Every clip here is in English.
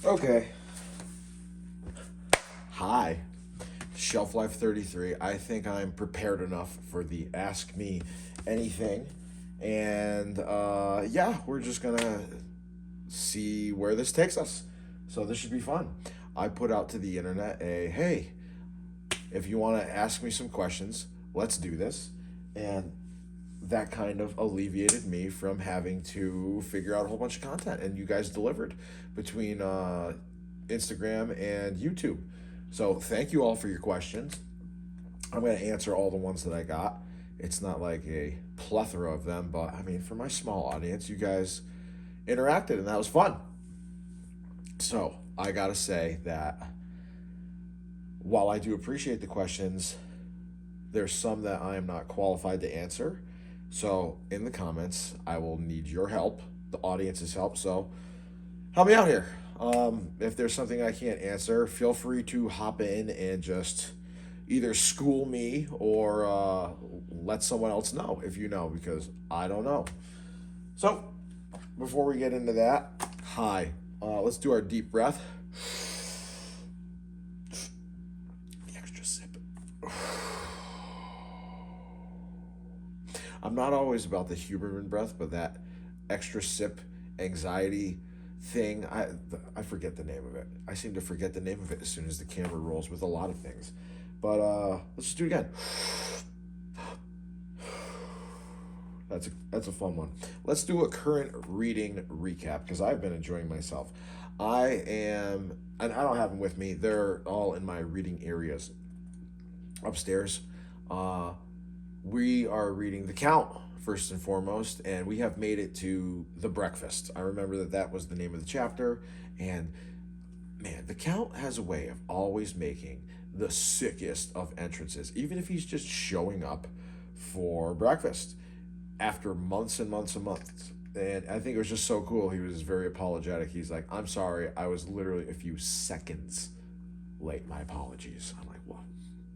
Okay. Hi, Shelf Life 33. I think I'm prepared enough for the Ask Me Anything. And yeah, we're just going to see where this takes us. So this should be fun. I put out to the internet a hey, if you want to ask me some questions, let's do this. And that kind of alleviated me from having to figure out a whole bunch of content. And you guys delivered between Instagram and YouTube. So thank you all for your questions. I'm going to answer all the ones that I got. It's not like a plethora of them, but I mean, for my small audience, you guys interacted and that was fun. So I got to say that while I do appreciate the questions, there's some that I am not qualified to answer. So in the comments, I will need your help, the audience's help. So help me out here. If there's something I can't answer, feel free to hop in and just either school me or let someone else know if you know, because I don't know. So before we get into that, hi. Let's do our deep breath. The extra sip. I'm not always about the human breath, but that extra sip anxiety thing, I forget the name of it. I seem to forget the name of it as soon as the camera rolls with a lot of things. But let's just do it again. That's a fun one. Let's do a current reading recap because I've been enjoying myself. And I don't have them with me. They're all in my reading areas upstairs. We are reading The Count first and foremost, and we have made it to The Breakfast. I remember that was the name of the chapter, and man, The Count has a way of always making the sickest of entrances, even if he's just showing up for breakfast after months and months and months. And I think it was just so cool. He was very apologetic. He's like, I'm sorry, I was literally a few seconds late. My apologies. I'm like,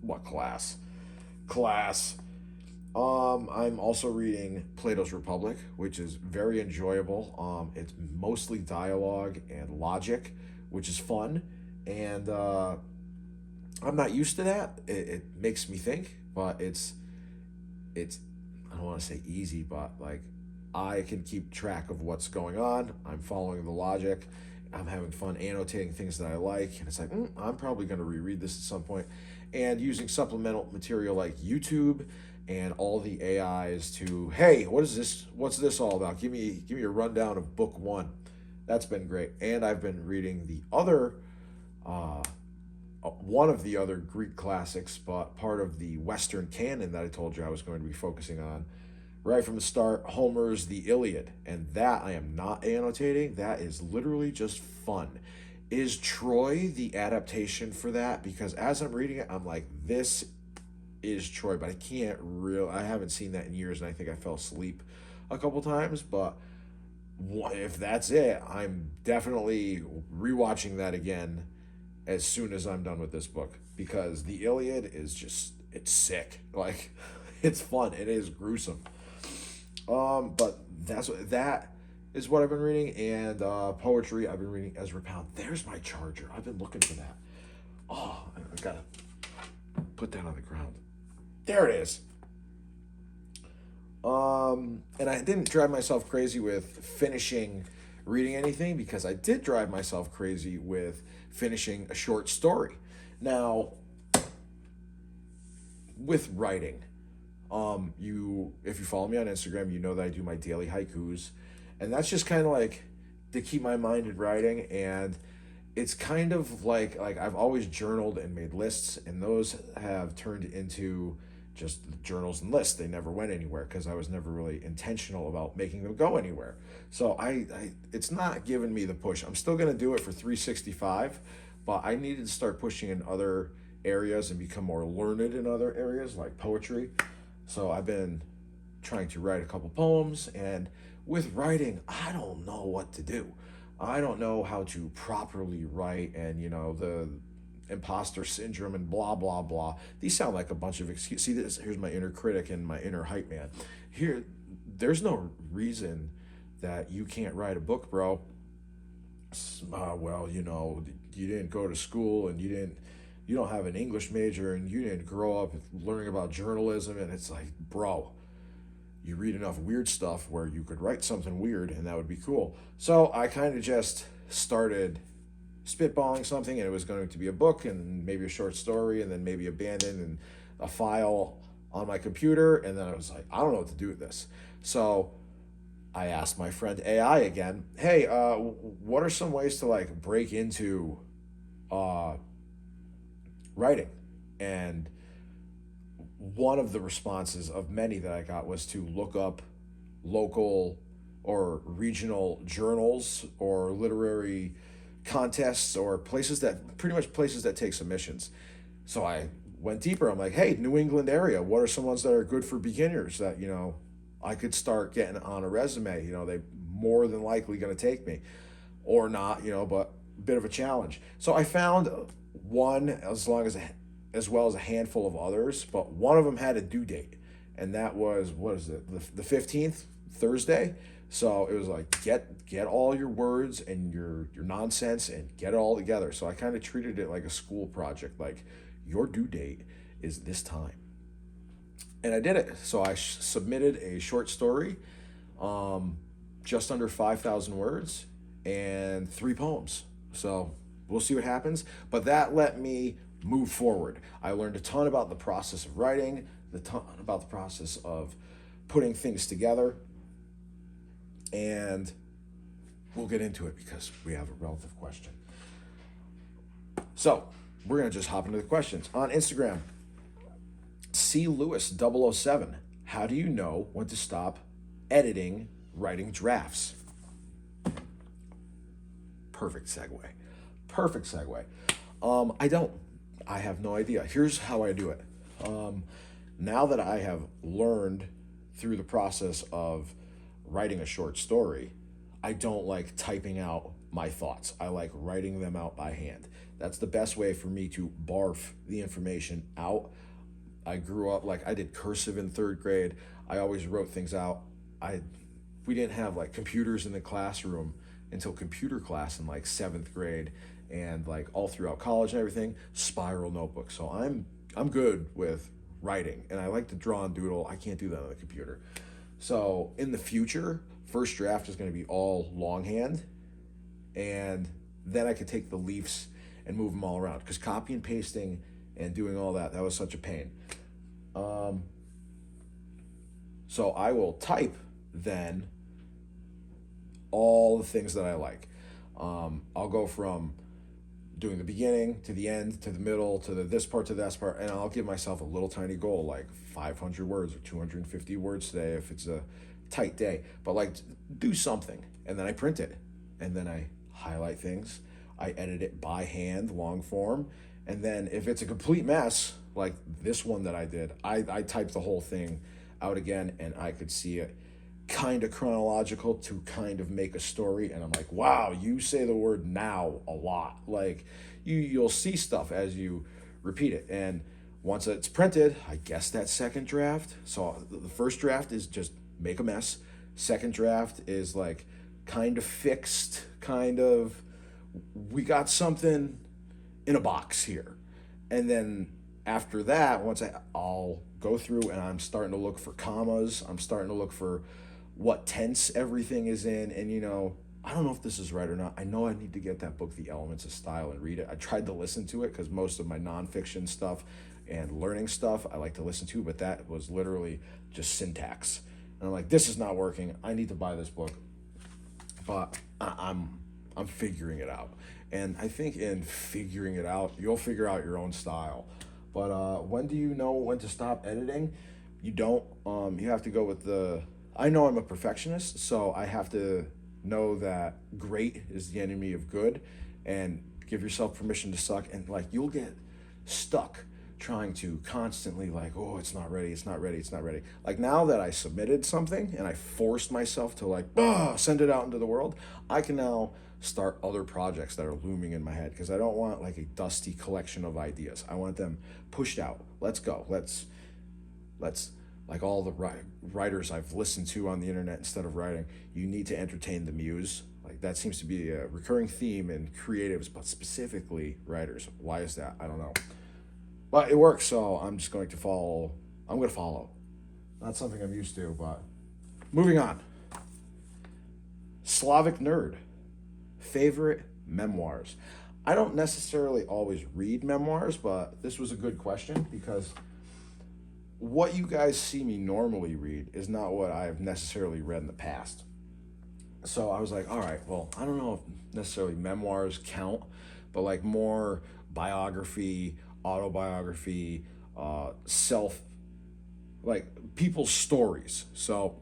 what class? Class. I'm also reading Plato's Republic, which is very enjoyable. It's mostly dialogue and logic, which is fun. And I'm not used to that. It makes me think, but it's I don't want to say easy, but like I can keep track of what's going on. I'm following the logic. I'm having fun annotating things that I like, and it's like I'm probably going to reread this at some point. And using supplemental material like YouTube and all the AIs to, hey, what is this? What's this all about? Give me a rundown of book one. That's been great. And I've been reading the other one of the other Greek classics, but part of the Western canon that I told you I was going to be focusing on right from the start, Homer's The Iliad. And that I am not annotating. That is literally just fun. Is Troy the adaptation for that? Because as I'm reading it, I'm like, this is Troy, but I haven't seen that in years, and I think I fell asleep a couple times, but if that's it, I'm definitely rewatching that again as soon as I'm done with this book, because the Iliad is just, it's sick. Like, it's fun. It is gruesome. But that is what I've been reading, and poetry. I've been reading Ezra Pound. There's my charger. I've been looking for that. Oh, I gotta put that on the ground. There it is. And I didn't drive myself crazy with finishing reading anything, because I did drive myself crazy with finishing a short story. Now, with writing, if you follow me on Instagram, you know that I do my daily haikus, and that's just kind of like to keep my mind in writing. And it's kind of like I've always journaled and made lists, and those have turned into just journals and lists. They never went anywhere because I was never really intentional about making them go anywhere. So it's not giving me the push. I'm still gonna do it for 365, but I needed to start pushing in other areas and become more learned in other areas like poetry. So I've been trying to write a couple poems, and with writing, I don't know what to do. I don't know how to properly write, and the imposter syndrome and blah blah blah. These sound like a bunch of excuses. See this? Here's my inner critic and my inner hype man. There's no reason that you can't write a book, bro. Well, you didn't go to school, and you don't have an English major, and you didn't grow up learning about journalism. And it's like, bro, you read enough weird stuff where you could write something weird and that would be cool. So I kind of just started spitballing something, and it was going to be a book and maybe a short story and then maybe abandoned and a file on my computer. And then I was like, I don't know what to do with this. So I asked my friend AI again, hey, what are some ways to like break into uh, writing? And one of the responses of many that I got was to look up local or regional journals or literary contests or places that pretty much places that take submissions. So I went deeper. I'm like, hey, New England area, what are some ones that are good for beginners that, I could start getting on a resume? They more than likely going to take me or not, but a bit of a challenge. So I found one as well as a handful of others, but one of them had a due date, and that was what is it, the 15th, Thursday. So it was like get all your words and your nonsense and get it all together. So I kind of treated it like a school project, like your due date is this time, and I did it. So I submitted a short story, um, just under 5,000 words, and three poems. So we'll see what happens. But that let me move forward. I learned a ton about the process of writing, the ton about the process of putting things together, and we'll get into it because we have a relative question. So we're gonna just hop into the questions on Instagram. C Lewis 007. How do you know when to stop editing writing drafts? Perfect segue. Perfect segue. I don't. I have no idea. Here's how I do it. Um, Now that I have learned through the process of writing a short story, I don't like typing out my thoughts. I like writing them out by hand. That's the best way for me to barf the information out. I grew up like I did cursive in third grade. I always wrote things out. I We didn't have like computers in the classroom until computer class in like seventh grade, and like all throughout college and everything, spiral notebooks. So I'm good with writing, and I like to draw and doodle. I can't do that on the computer. So in the future, first draft is going to be all longhand, and then I could take the leaves and move them all around, because copy and pasting and doing all that was such a pain. Um, so I will type then all the things that I like. I'll go from doing the beginning to the end to the middle to this part to that part, and I'll give myself a little tiny goal like 500 words or 250 words today if it's a tight day. But like, do something, and then I print it, and then I highlight things. I edit it by hand, long form, and then if it's a complete mess, like this one that I did, I typed the whole thing out again, and I could see it kind of chronological to kind of make a story. And I'm like, wow, you say the word now a lot. Like you'll see stuff as you repeat it. And once it's printed, I guess that second draft. So the first draft is just make a mess. Second draft is like kind of fixed, kind of, we got something in a box here. And then after that, I'll go through and I'm starting to look for commas. I'm starting to look for what tense everything is in. And I don't know if this is right or not. I know I need to get that book, The Elements of Style, and read it. I tried to listen to it because most of my nonfiction stuff and learning stuff I like to listen to, but that was literally just syntax. And I'm like, this is not working. I need to buy this book. But I'm figuring it out. And I think in figuring it out, you'll figure out your own style. But when do you know when to stop editing? You don't. You have to go with the. I know I'm a perfectionist, so I have to know that great is the enemy of good, and give yourself permission to suck. And like, you'll get stuck trying to constantly like, oh, it's not ready, it's not ready, it's not ready. Like now that I submitted something and I forced myself to like, send it out into the world, I can now start other projects that are looming in my head, because I don't want like a dusty collection of ideas. I want them pushed out. Let's go. Let's like all the writers I've listened to on the internet, instead of writing, you need to entertain the muse. Like that seems to be a recurring theme in creatives, but specifically writers. Why is that? I don't know. But it works, so I'm just going to follow. I'm going to follow. Not something I'm used to, but moving on. Slavic nerd. Favorite memoirs. I don't necessarily always read memoirs, but this was a good question because what you guys see me normally read is not what I've necessarily read in the past. So I was like, all right, well, I don't know if necessarily memoirs count, but like more biography, autobiography, self, like people's stories. So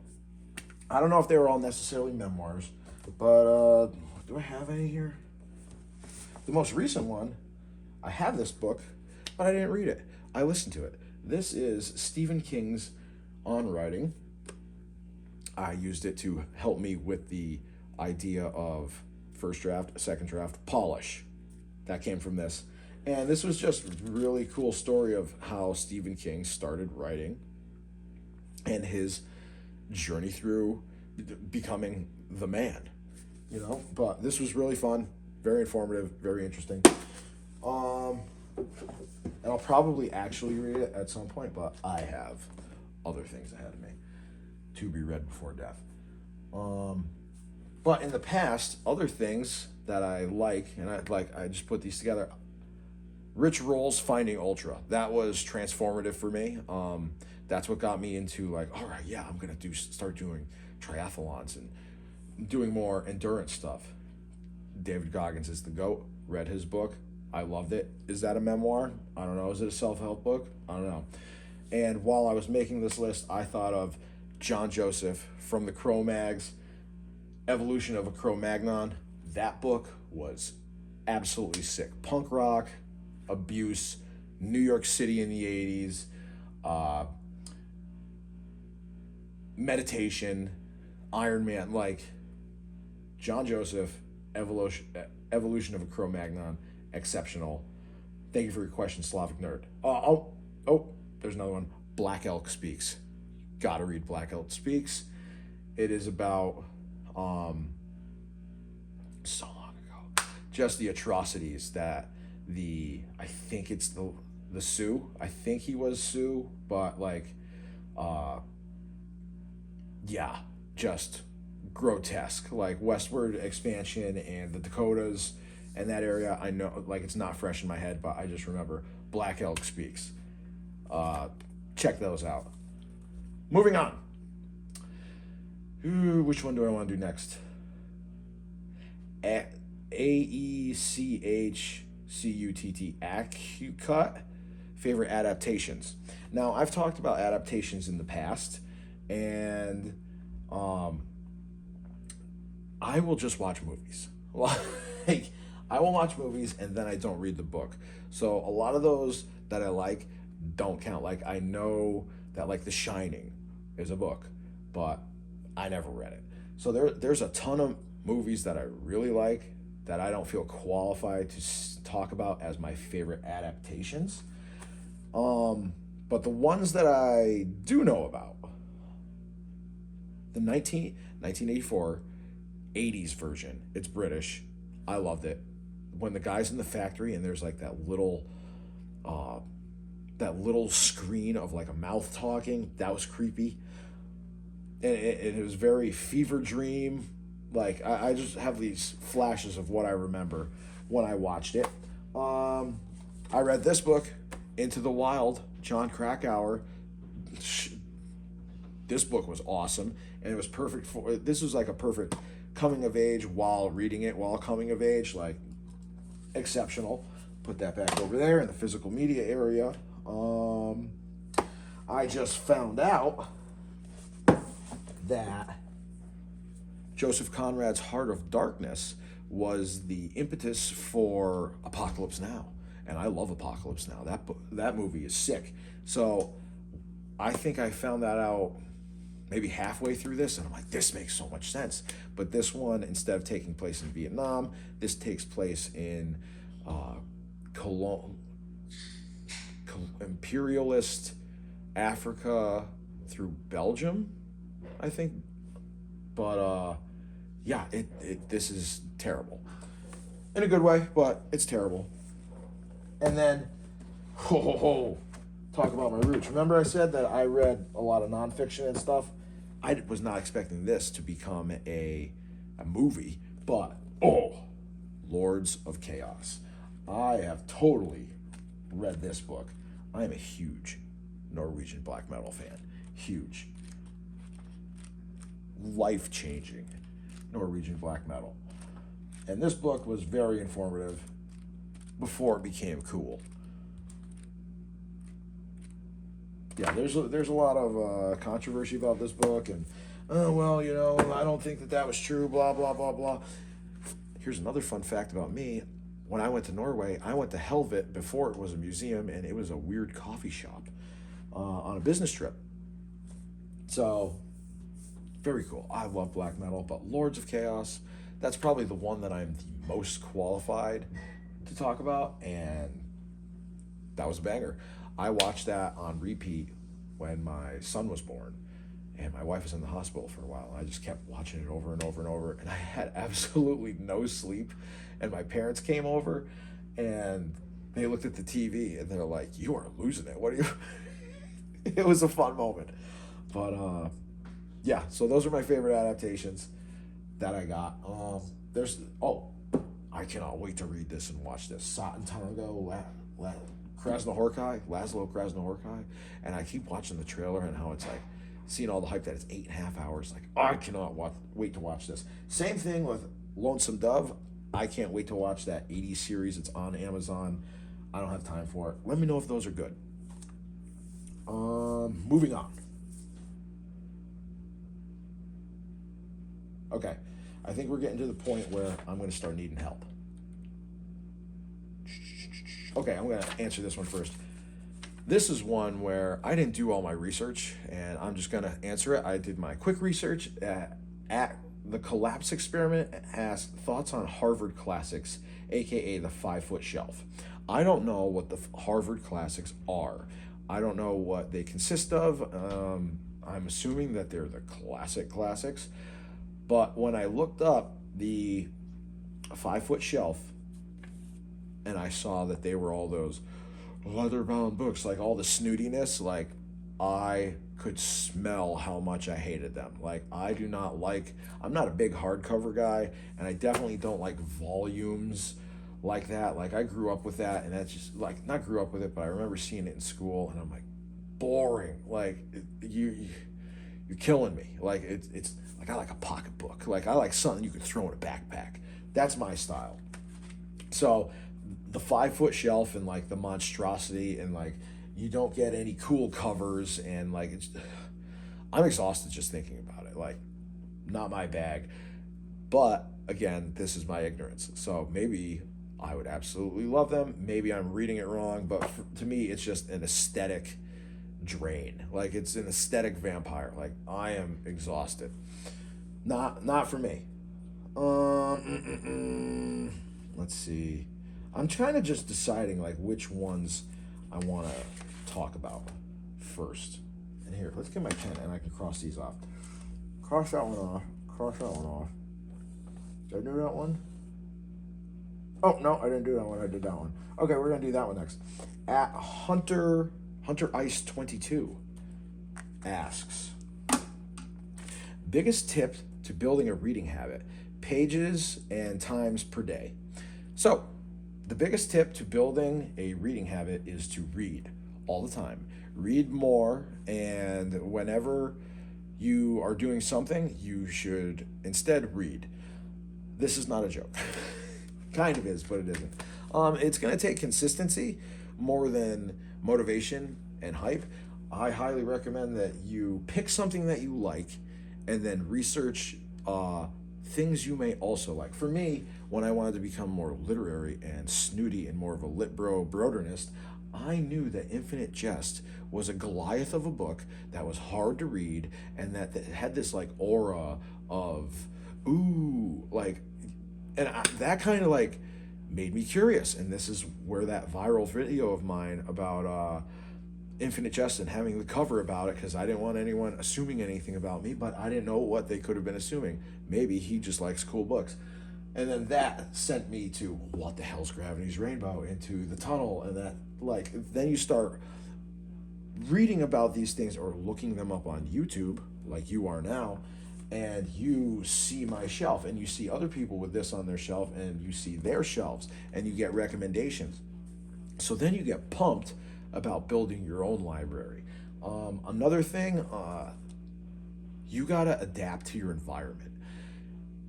I don't know if they were all necessarily memoirs, but do I have any here? The most recent one, I have this book, but I didn't read it. I listened to it. This is Stephen King's On Writing. I used it to help me with the idea of first draft, second draft, polish. That came from this. And this was just really cool story of how Stephen King started writing and his journey through becoming the man, you know? But this was really fun, very informative, very interesting. And I'll probably actually read it at some point, but I have other things ahead of me to be read before death. But in the past, other things that I like, and I just put these together. Rich Roll's Finding Ultra. That was transformative for me. That's what got me into like, all right, yeah, I'm gonna start doing triathlons and doing more endurance stuff. David Goggins is the GOAT. Read his book. I loved it. Is that a memoir? I don't know. Is it a self-help book? I don't know. And while I was making this list, I thought of John Joseph from the Cro-Mags, Evolution of a Cro-Magnon. That book was absolutely sick. Punk rock, abuse, New York City in the 80s, meditation, Iron Man, like John Joseph, Evolution of a Cro-Magnon, exceptional. Thank you for your question, Slavic nerd. There's another one. Black Elk Speaks. Gotta read Black Elk Speaks. It is about so long ago, just the atrocities that I think it's the Sioux. I think he was Sioux, but like, yeah, just grotesque. Like westward expansion and the Dakotas and that area. I know, like it's not fresh in my head, but I just remember Black Elk Speaks. Check those out. Moving on. Which one do I want to do next? AECHCUTT, ACUCUT, favorite adaptations. Now, I've talked about adaptations in the past, and I will just watch movies. Like, I will watch movies, and then I don't read the book. So a lot of those that I like don't count. Like, I know that, like, The Shining is a book, but I never read it. So there's a ton of movies that I really like that I don't feel qualified to talk about as my favorite adaptations. But the ones that I do know about, the 1984 80s version, it's British. I loved it. When the guy's in the factory and there's like that little screen of like a mouth talking, that was creepy. And it was very fever dream. Like, I just have these flashes of what I remember when I watched it. I read this book, Into the Wild, John Krakauer. This book was awesome, and it was perfect for, this was like a perfect coming of age while reading it, while coming of age, like, exceptional. Put that back over there in the physical media area. I just found out that Joseph Conrad's Heart of Darkness was the impetus for Apocalypse Now. And I love Apocalypse Now. That movie is sick. So I think I found that out maybe halfway through this, and I'm like, this makes so much sense. But this one, instead of taking place in Vietnam, this takes place in imperialist Africa through Belgium, I think. But yeah, this is terrible in a good way, but it's terrible. And then, ho ho ho, talk about my roots. Remember, I said that I read a lot of nonfiction and stuff. I was not expecting this to become a movie, but oh, Lords of Chaos. I have totally read this book. I am a huge Norwegian black metal fan. Huge. Life changing Norwegian black metal. And this book was very informative before it became cool. Yeah, there's a lot of controversy about this book, and oh well, I don't think that was true. Blah blah blah blah. Here's another fun fact about me. When I went to Norway, I went to Helvet before it was a museum, and it was a weird coffee shop on a business trip. So, very cool. I love black metal, but Lords of Chaos, that's probably the one that I'm the most qualified to talk about, and that was a banger. I watched that on repeat when my son was born, and my wife was in the hospital for a while. I just kept watching it over and over and over, and I had absolutely no sleep. And my parents came over, and they looked at the TV, and they're like, "You are losing it. What are you?" It was a fun moment, but yeah. So those are my favorite adaptations that I got. I cannot wait to read this and watch this. Satan Tango, Laszlo Krasnohorkai, and I keep watching the trailer and how it's like, seeing all the hype that it's 8.5 hours. Like, I cannot wait to watch this. Same thing with Lonesome Dove. I can't wait to watch that 80s series. It's on Amazon. I don't have time for it. Let me know if those are good. Moving on. Okay, I think we're getting to the point where I'm going to start needing help. Okay, I'm going to answer this one first. This is one where I didn't do all my research, and I'm just going to answer it. I did my quick research at the Collapse Experiment. Asked thoughts on Harvard Classics, aka the 5-foot shelf. I don't know what the Harvard Classics are. I don't know what they consist of. I'm assuming that they're the classics. But when I looked up the 5-foot shelf, and I saw that they were all those leather-bound books, like all the snootiness, like I could smell how much I hated them. Like, I'm not a big hardcover guy, and I definitely don't like volumes like that. Like, I grew up with that, and that's just like, not grew up with it, but I remember seeing it in school, and I'm like, boring. Like, you're killing me. Like, it's like, I like a pocketbook. Like, I like something you could throw in a backpack. That's my style. So the 5-foot shelf and like the monstrosity, and like you don't get any cool covers, and like I'm exhausted just thinking about it. Like, not my bag. But again, this is my ignorance. So maybe I would absolutely love them. Maybe I'm reading it wrong, but to me, it's just an aesthetic drain. Like, it's an aesthetic vampire. Like, I am exhausted. Not for me. Let's see. I'm kind of just deciding like which ones I want to talk about first. And here, let's get my pen and I can cross these off. Cross that one off. Cross that one off. Did I do that one? Oh, no, I didn't do that one. I did that one. Okay, we're going to do that one next. At Hunter Ice 22 asks, biggest tip to building a reading habit, pages and times per day. So, the biggest tip to building a reading habit is to read all the time. Read more, and whenever you are doing something, you should instead read. This is not a joke. Kind of is, but it isn't. It's going to take consistency more than motivation and hype. I highly recommend that you pick something that you like and then research things you may also like. For me, when I wanted to become more literary and snooty and more of a lit broadernist, I knew that Infinite Jest was a Goliath of a book that was hard to read, and that had this like aura of ooh, like, and that kind of like made me curious. And this is where that viral video of mine about Infinite Jest and having the cover about it because I didn't want anyone assuming anything about me, but I didn't know what they could have been assuming. Maybe he just likes cool books. And then that sent me to what the hell's Gravity's Rainbow, into the tunnel, and that, like, then you start reading about these things or looking them up on YouTube, like you are now, and you see my shelf and you see other people with this on their shelf and you see their shelves and you get recommendations. So then you get pumped about building your own library. Another thing, you gotta adapt to your environment.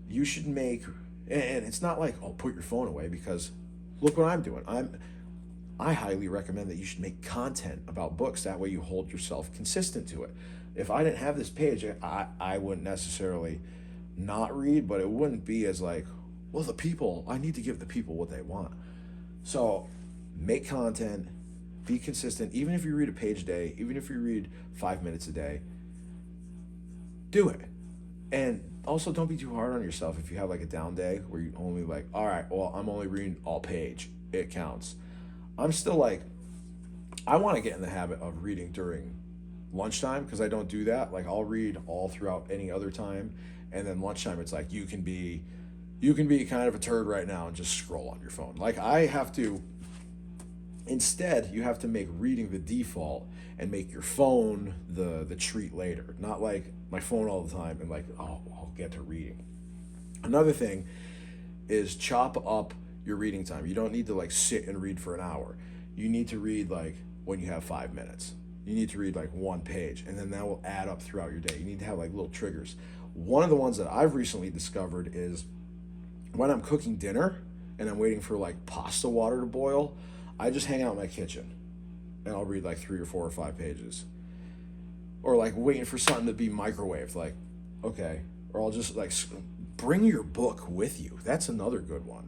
You should make, and it's not like, oh, put your phone away, because look what I'm doing. I highly recommend that you should make content about books. That way you hold yourself consistent to it. If I didn't have this page, I wouldn't necessarily not read, but it wouldn't be as like, well, I need to give the people what they want. So make content, be consistent. Even if you read a page a day, even if you read 5 minutes a day, do it. And also, don't be too hard on yourself if you have like a down day where you only like, all right, well, I'm only reading all page. It counts. I'm still like, I want to get in the habit of reading during lunchtime, because I don't do that. Like, I'll read all throughout any other time, and then lunchtime it's like you can be kind of a turd right now and just scroll on your phone. Like, I have to, instead you have to make reading the default and make your phone the treat later. Not like my phone all the time and like, oh, I'll get to reading. Another thing is chop up your reading time. You don't need to like sit and read for an hour. You need to read like when you have 5 minutes. You need to read like one page, and then that will add up throughout your day. You need to have like little triggers. One of the ones that I've recently discovered is when I'm cooking dinner and I'm waiting for like pasta water to boil, I just hang out in my kitchen and I'll read like 3 or 4 or 5 pages. Or like waiting for something to be microwaved, like, okay. Or I'll just like bring your book with you. That's another good one.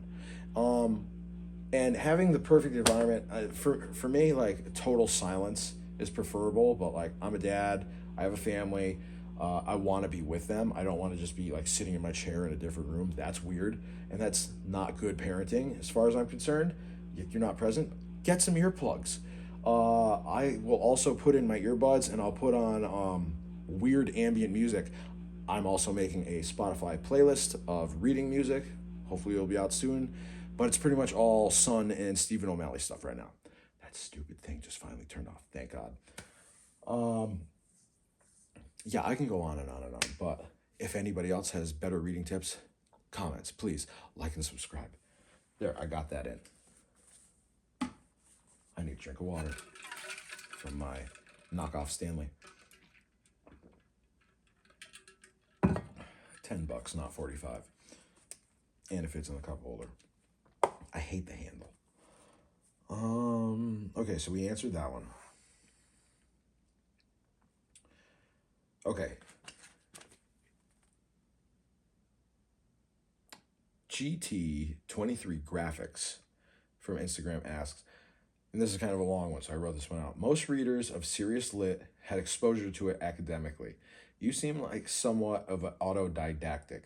And having the perfect environment, for me, like total silence is preferable. But like, I'm a dad, I have a family, I want to be with them. I don't want to just be like sitting in my chair in a different room. That's weird, and that's not good parenting as far as I'm concerned. You're not present. Get some earplugs. I will also put in my earbuds, and I'll put on weird ambient music. I'm also making a Spotify playlist of reading music. Hopefully it'll be out soon. But it's pretty much all Sun and Stephen O'Malley stuff right now. That stupid thing just finally turned off. Thank God. Yeah, I can go on and on and on. But if anybody else has better reading tips, comments, please like and subscribe. There, I got that in. I need a drink of water from my knockoff Stanley. $10, not 45. And it fits in the cup holder. I hate the handle. Okay, so we answered that one. Okay. GT23 Graphics from Instagram asks, and this is kind of a long one, so I wrote this one out. Most readers of serious lit had exposure to it academically. You seem like somewhat of an autodidactic.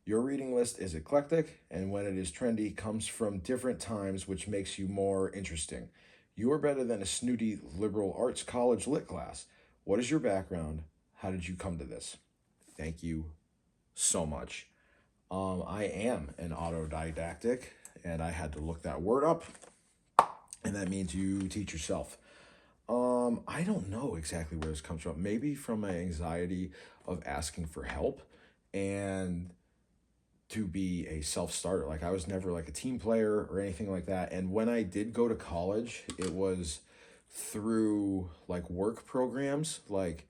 Your reading list is eclectic, and when it is trendy, comes from different times, which makes you more interesting. You are better than a snooty liberal arts college lit class. What is your background? How did you come to this? Thank you so much. I am an autodidactic, and I had to look that word up, and that means you teach yourself. I don't know exactly where this comes from. Maybe from my anxiety of asking for help and to be a self-starter. Like, I was never like a team player or anything like that. And when I did go to college, it was through like work programs. Like,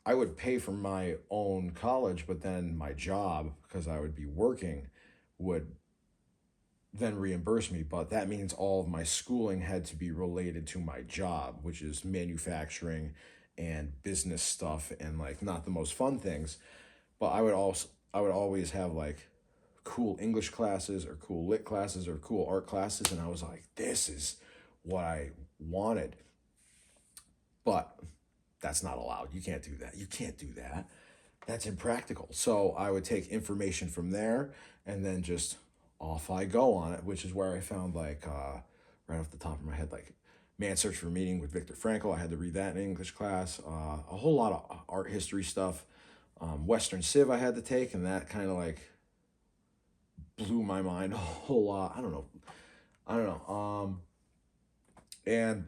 I would pay for my own college, but then my job, because I would be working, would then reimburse me. But that means all of my schooling had to be related to my job, which is manufacturing and business stuff, and like not the most fun things. But I would always have like cool English classes or cool lit classes or cool art classes, and I was like, this is what I wanted. But that's not allowed. You can't do that. You can't do that. That's impractical. So I would take information from there and then just off I go on it, which is where I found like right off the top of my head, like Man's Search for Meaning with Viktor Frankl. I had to read that in English class. A whole lot of art history stuff. Western Civ I had to take, and that kind of like blew my mind a whole lot. I don't know. I don't know. And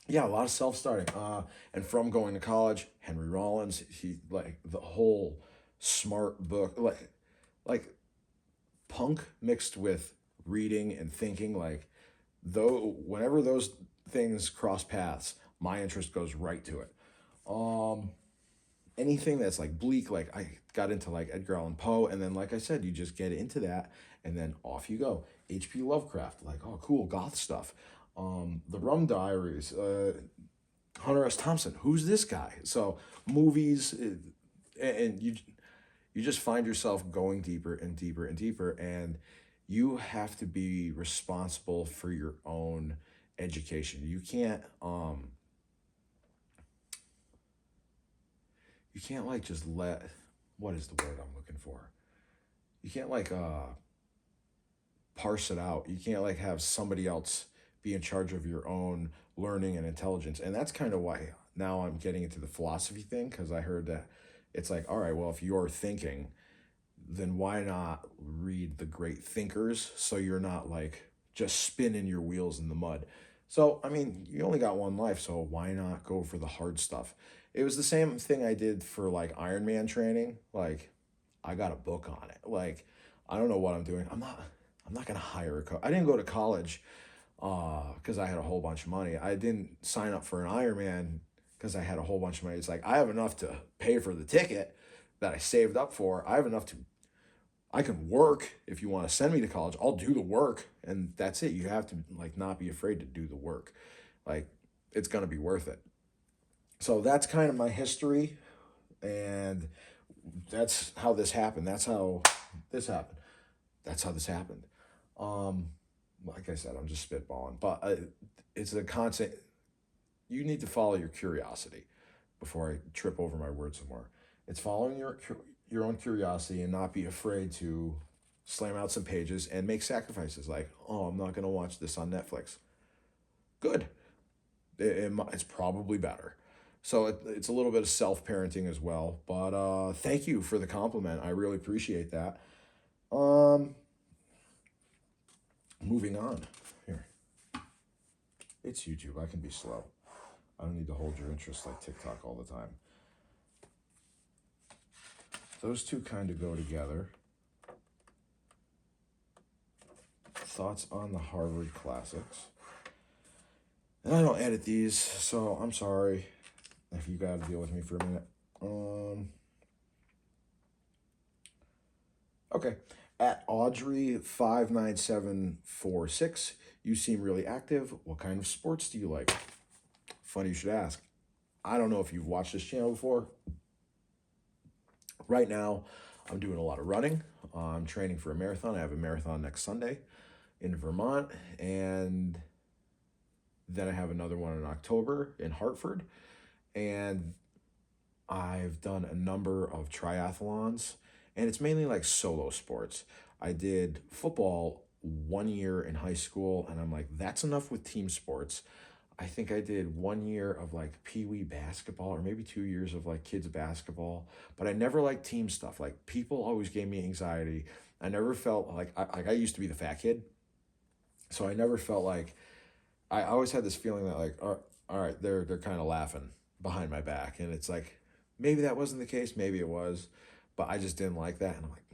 yeah, a lot of self starting. And from going to college, Henry Rollins, he like the whole smart book, like punk mixed with reading and thinking. Like though, whenever those things cross paths, my interest goes right to it. Um, Anything that's like bleak, like I got into like Edgar Allan Poe, and then like I said, you just get into that, and then off you go. H.P. Lovecraft, like oh cool, goth stuff. The Rum Diaries, Hunter S. Thompson. Who's this guy? So movies, and you just find yourself going deeper and deeper and deeper, and you have to be responsible for your own education. You can't like just let, what is the word I'm looking for? You can't like parse it out. You can't like have somebody else be in charge of your own learning and intelligence. And that's kind of why now I'm getting into the philosophy thing, because I heard that it's like, all right, well, if you're thinking, then why not read the great thinkers so you're not like just spinning your wheels in the mud? So, I mean, you only got one life, so why not go for the hard stuff? It was the same thing I did for like Ironman training. Like, I got a book on it. Like, I don't know what I'm doing. I'm not gonna hire a coach. I didn't go to college because I had a whole bunch of money. I didn't sign up for an Ironman because I had a whole bunch of money. It's like I have enough to pay for the ticket that I saved up for. I have enough to I can work if you want to send me to college. I'll do the work and that's it. You have to like not be afraid to do the work. Like it's going to be worth it. So that's kind of my history and that's how this happened. That's how this happened. That's how this happened. Um like I said, I'm just spitballing, but it's a constant you need to follow your curiosity before I trip over my words some more. It's following your own curiosity and not be afraid to slam out some pages and make sacrifices. Like, oh, I'm not gonna watch this on Netflix. Good. It's probably better. So it's a little bit of self parenting as well. But thank you for the compliment. I really appreciate that. Um, Moving on. Here, it's YouTube. I can be slow. I don't need to hold your interest like TikTok all the time. Those two kind of go together. Thoughts on the Harvard classics. And I don't edit these, so I'm sorry if you got to deal with me for a minute. Okay. At Audrey59746, you seem really active. What kind of sports do you like? Funny you should ask. I don't know if you've watched this channel before. Right now, I'm doing a lot of running. I'm training for a marathon. I have a marathon next Sunday in Vermont, and then I have another one in October in Hartford. And I've done a number of triathlons, and it's mainly like solo sports. I did football 1 year in high school, and I'm like, that's enough with team sports. I think I did 1 year of like pee wee basketball, or maybe 2 years of like kids basketball, but I never liked team stuff. Like people always gave me anxiety. I never felt like I used to be the fat kid, so I never felt like I always had this feeling that like, all right, they're kind of laughing behind my back, and it's like maybe that wasn't the case, maybe it was, but I just didn't like that, and I'm like,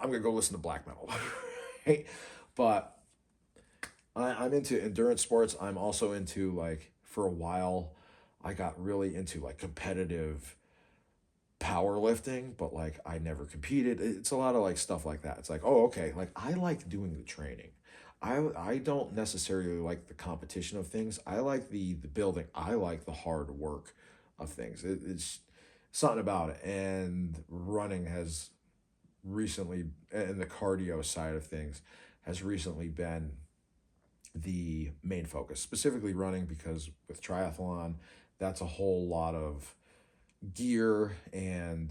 I'm gonna go listen to black metal, right? But I'm into endurance sports. I'm also into like for a while, I got really into like competitive powerlifting, but like I never competed. It's a lot of like stuff like that. It's like, oh, okay, like I like doing the training. I don't necessarily like the competition of things. I like the building. I like the hard work of things. It's something about it. And running has recently, and the cardio side of things has recently been the main focus, specifically running, because with triathlon, that's a whole lot of gear and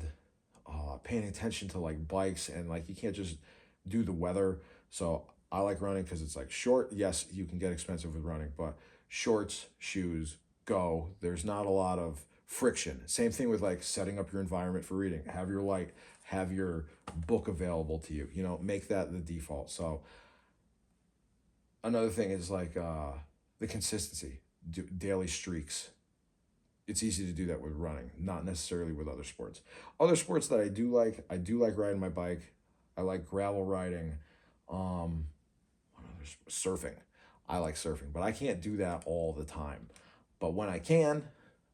paying attention to like bikes, and like you can't just do the weather. So I like running because it's like short. Yes, you can get expensive with running, but shorts, shoes, go. There's not a lot of friction. Same thing with like setting up your environment for reading. Have your light, have your book available to you. You know, make that the default. So another thing is like the consistency, daily streaks. It's easy to do that with running, not necessarily with other sports. Other sports that I do like riding my bike. I like gravel riding. Um, Surfing. I like surfing, but I can't do that all the time. But when I can,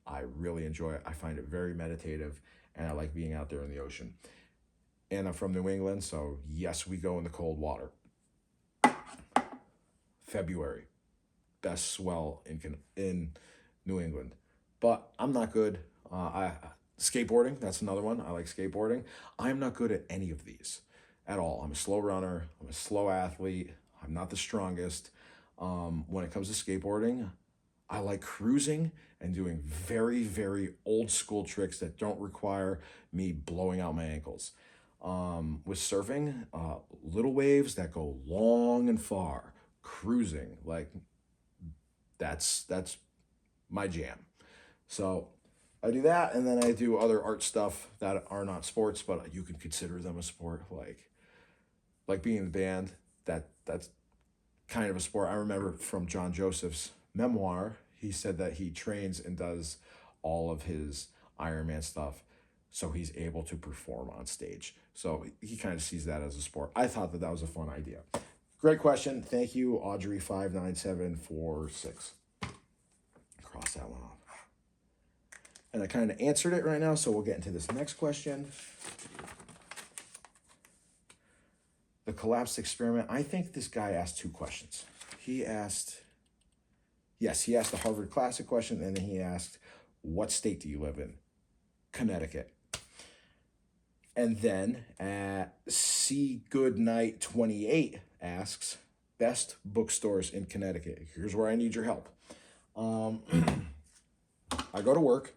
I really enjoy it. I find it very meditative, and I like being out there in the ocean. And I'm from New England, so yes, we go in the cold water. February, best swell in New England. But I'm not good. I skateboarding. That's another one. I like skateboarding. I'm not good at any of these at all. I'm a slow runner. I'm a slow athlete. I'm not the strongest. When it comes to skateboarding, I like cruising and doing very, very old school tricks that don't require me blowing out my ankles. With surfing, little waves that go long and far. Cruising, like that's my jam. So I do that, and then I do other art stuff that are not sports, but you can consider them a sport, like being in the band. That's kind of a sport. I remember from John Joseph's memoir, he said that he trains and does all of his Ironman stuff so he's able to perform on stage. So he kind of sees that as a sport. I thought that was a fun idea. Great question. Thank you, Audrey59746. Cross that one off. And I kind of answered it right now, so we'll get into this next question. The collapsed experiment. I think this guy asked two questions. He asked the Harvard Classic question, and then he asked, what state do you live in? Connecticut. And then C Goodnight 28 asks, best bookstores in Connecticut. Here's where I need your help. I go to work,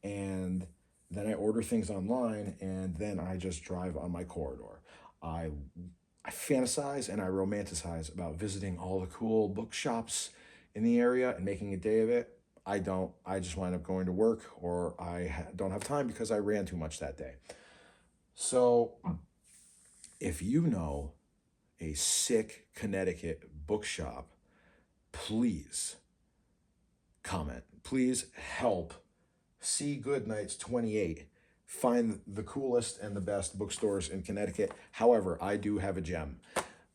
and then I order things online, and then I just drive on my corridor. I fantasize and I romanticize about visiting all the cool bookshops in the area and making a day of it. I don't. I just wind up going to work, or don't have time because I ran too much that day. So if you know a sick Connecticut bookshop, please comment. Please help C Goodnights 28 find the coolest and the best bookstores in Connecticut. However, I do have a gem.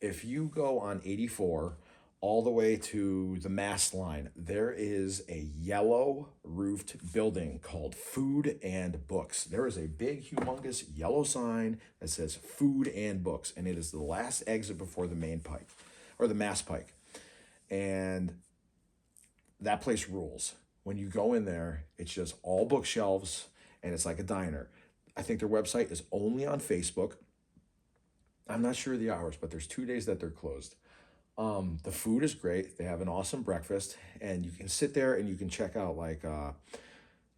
If you go on 84 all the way to the Mass line, there is a yellow roofed building called Food and Books. There is a big, humongous yellow sign that says Food and Books, and it is the last exit before the main pike, or the Mass Pike. And that place rules. When you go in there, it's just all bookshelves, and it's like a diner. I think their website is only on Facebook. I'm not sure of the hours, but there's 2 days that they're closed. The food is great. They have an awesome breakfast, and you can sit there and you can check out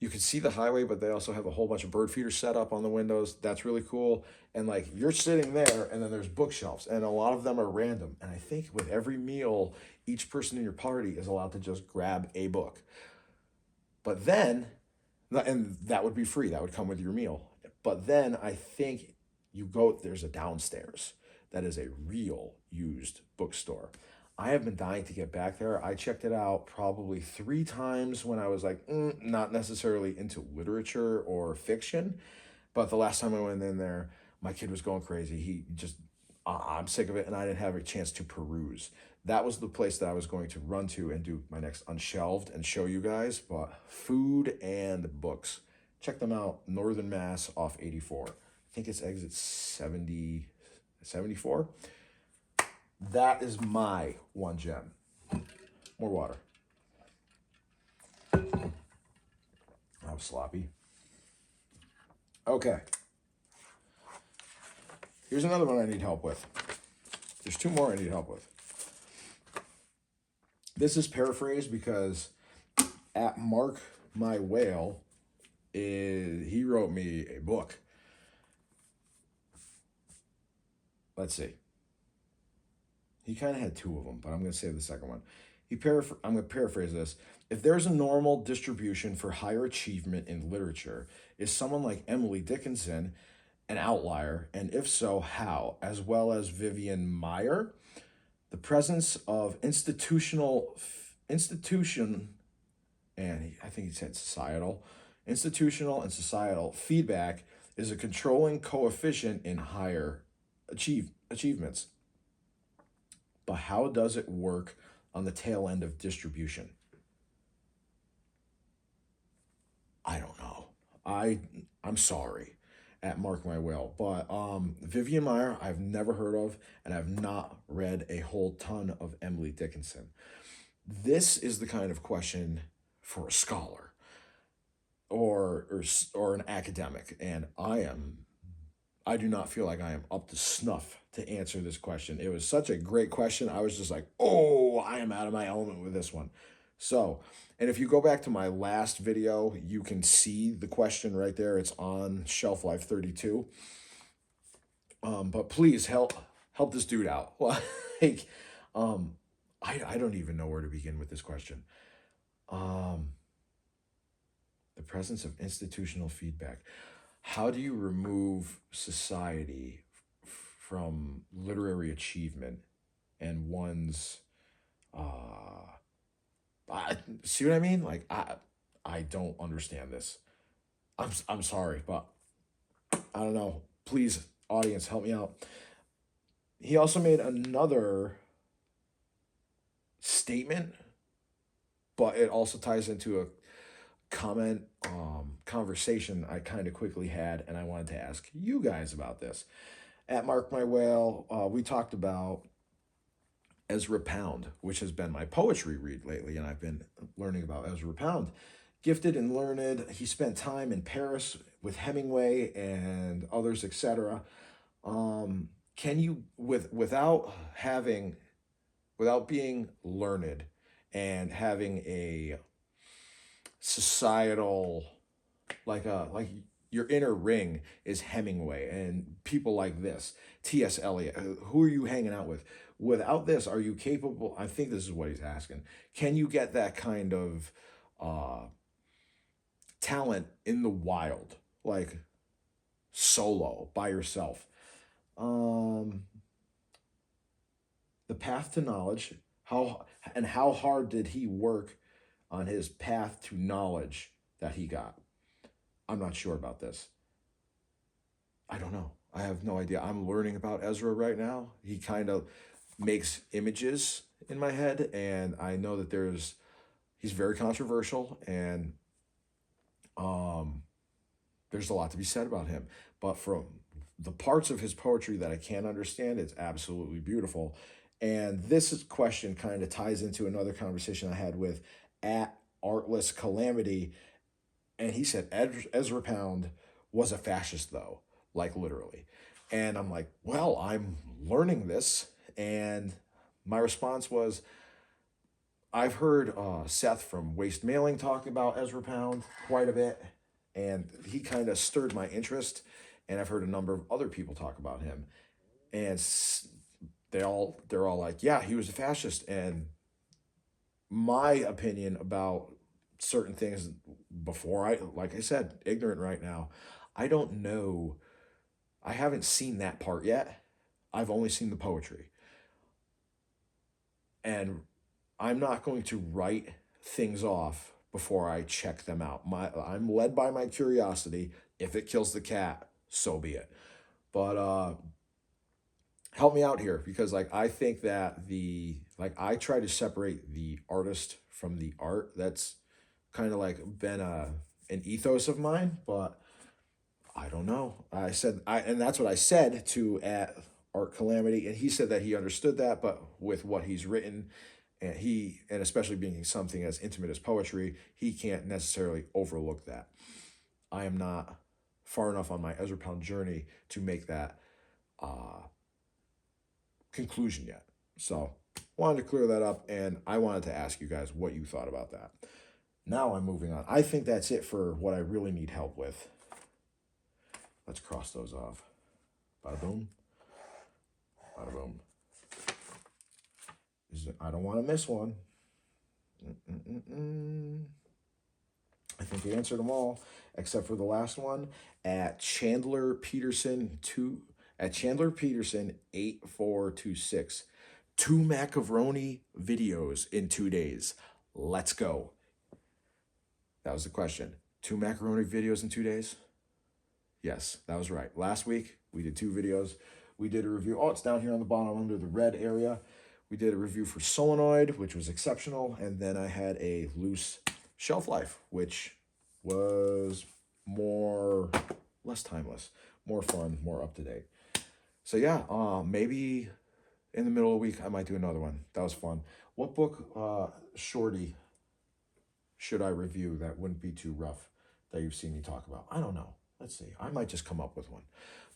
you can see the highway, but they also have a whole bunch of bird feeders set up on the windows. That's really cool. And like you're sitting there, and then there's bookshelves, and a lot of them are random. And I think with every meal, each person in your party is allowed to just grab a book. But then, and that would be free. That would come with your meal. But then I think there's a downstairs that is a real used bookstore. I have been dying to get back there. I checked it out probably 3 times when I was like, not necessarily into literature or fiction. But the last time I went in there, my kid was going crazy. He just, I'm sick of it, and I didn't have a chance to peruse. That was the place that I was going to run to and do my next Unshelved and show you guys. But Food and Books. Check them out. Northern Mass off 84. I think it's exit 74. That is my one gem. More water. That was sloppy. Okay. Here's another one I need help with. There's 2 more I need help with. This is paraphrased because at Mark My Whale, he wrote me a book. Let's see. He kind of had 2 of them, but I'm going to say the second one. I'm going to paraphrase this. If there's a normal distribution for higher achievement in literature, is someone like Emily Dickinson an outlier? And if so, how? As well as Vivian Meyer, the presence of institution, and I think he said institutional and societal feedback is a controlling coefficient in higher achievements. But how does it work on the tail end of distribution? I don't know. I'm sorry at Mark My Whale, but Vivian Meyer I've never heard of, and I've not read a whole ton of Emily Dickinson. This is the kind of question for a scholar or an academic, and I do not feel like I am up to snuff to answer this question. It was such a great question. I was just like, oh, I am out of my element with this one. So, and if you go back to my last video, you can see the question right there. It's on Shelf Life 32. But please help this dude out. Like, I don't even know where to begin with this question. The presence of institutional feedback. How do you remove society from literary achievement and one's see what I mean? Like I don't understand this. I'm sorry, but I don't know. Please, audience, help me out. He also made another statement, but it also ties into a comment conversation I kind of quickly had, and I wanted to ask you guys about this. At Mark My Whale, we talked about Ezra Pound, which has been my poetry read lately, and I've been learning about Ezra Pound. Gifted and learned, he spent time in Paris with Hemingway and others, etc. Can you, without being learned and having a societal, like your inner ring is Hemingway and people like this, T.S. Eliot, who are you hanging out with? Without this, are you capable? I think this is what he's asking. Can you get that kind of talent in the wild, like solo by yourself? The path to knowledge, how hard did he work on his path to knowledge that he got? I'm not sure about this. I don't know. I have no idea. I'm learning about Ezra right now. He kind of makes images in my head, and I know that he's very controversial, and there's a lot to be said about him. But from the parts of his poetry that I can't understand, it's absolutely beautiful. And question kind of ties into another conversation I had with at Artless Calamity, and he said Ezra Pound was a fascist, though, like literally. And I'm like, well, I'm learning this. And my response was, I've heard Seth from Waste Mailing talk about Ezra Pound quite a bit, and he kind of stirred my interest. And I've heard a number of other people talk about him, and they're all like, yeah, he was a fascist. And my opinion about certain things, before like I said, ignorant right now, I don't know. I haven't seen that part yet. I've only seen the poetry. And I'm not going to write things off before I check them out. I'm led by my curiosity. If it kills the cat, so be it. But help me out here, because like I think that I try to separate the artist from the art. That's kind of like been an ethos of mine, but I don't know. And that's what I said to at Art Calamity, and he said that he understood that, but with what he's written, and especially being something as intimate as poetry, he can't necessarily overlook that. I am not far enough on my Ezra Pound journey to make that conclusion yet. So wanted to clear that up, and I wanted to ask you guys what you thought about that. Now I'm moving on. I think that's it for what I really need help with. Let's cross those off. Bada boom. Bada boom. I don't want to miss one. I think we answered them all except for the last one at Chandler Peterson 2 at Chandler Peterson 8426. 2 macaroni videos in 2 days. Let's go. That was the question. 2 macaroni videos in 2 days? Yes, that was right. Last week we did 2 videos. We did a review. Oh, it's down here on the bottom under the red area. We did a review for Solenoid, which was exceptional, and then I had a loose shelf life, which was less timeless, more fun, more up to date. So yeah, maybe in the middle of the week I might do another one. That was fun. What book, Shorty, should I review that wouldn't be too rough that you've seen me talk about? I don't know. Let's see. I might just come up with one.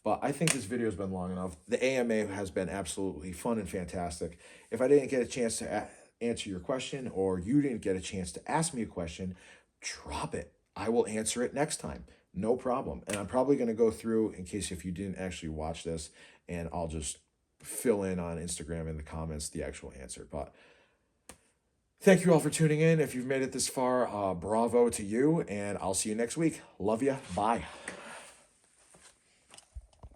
But I think this video has been long enough. The AMA has been absolutely fun and fantastic. If I didn't get a chance to answer your question, or you didn't get a chance to ask me a question, drop it. I will answer it next time. No problem. And I'm probably going to go through, in case if you didn't actually watch this, and I'll just fill in on Instagram in the comments the actual answer. But thank you all for tuning in. If you've made it this far, bravo to you, and I'll see you next week. Love ya. Bye.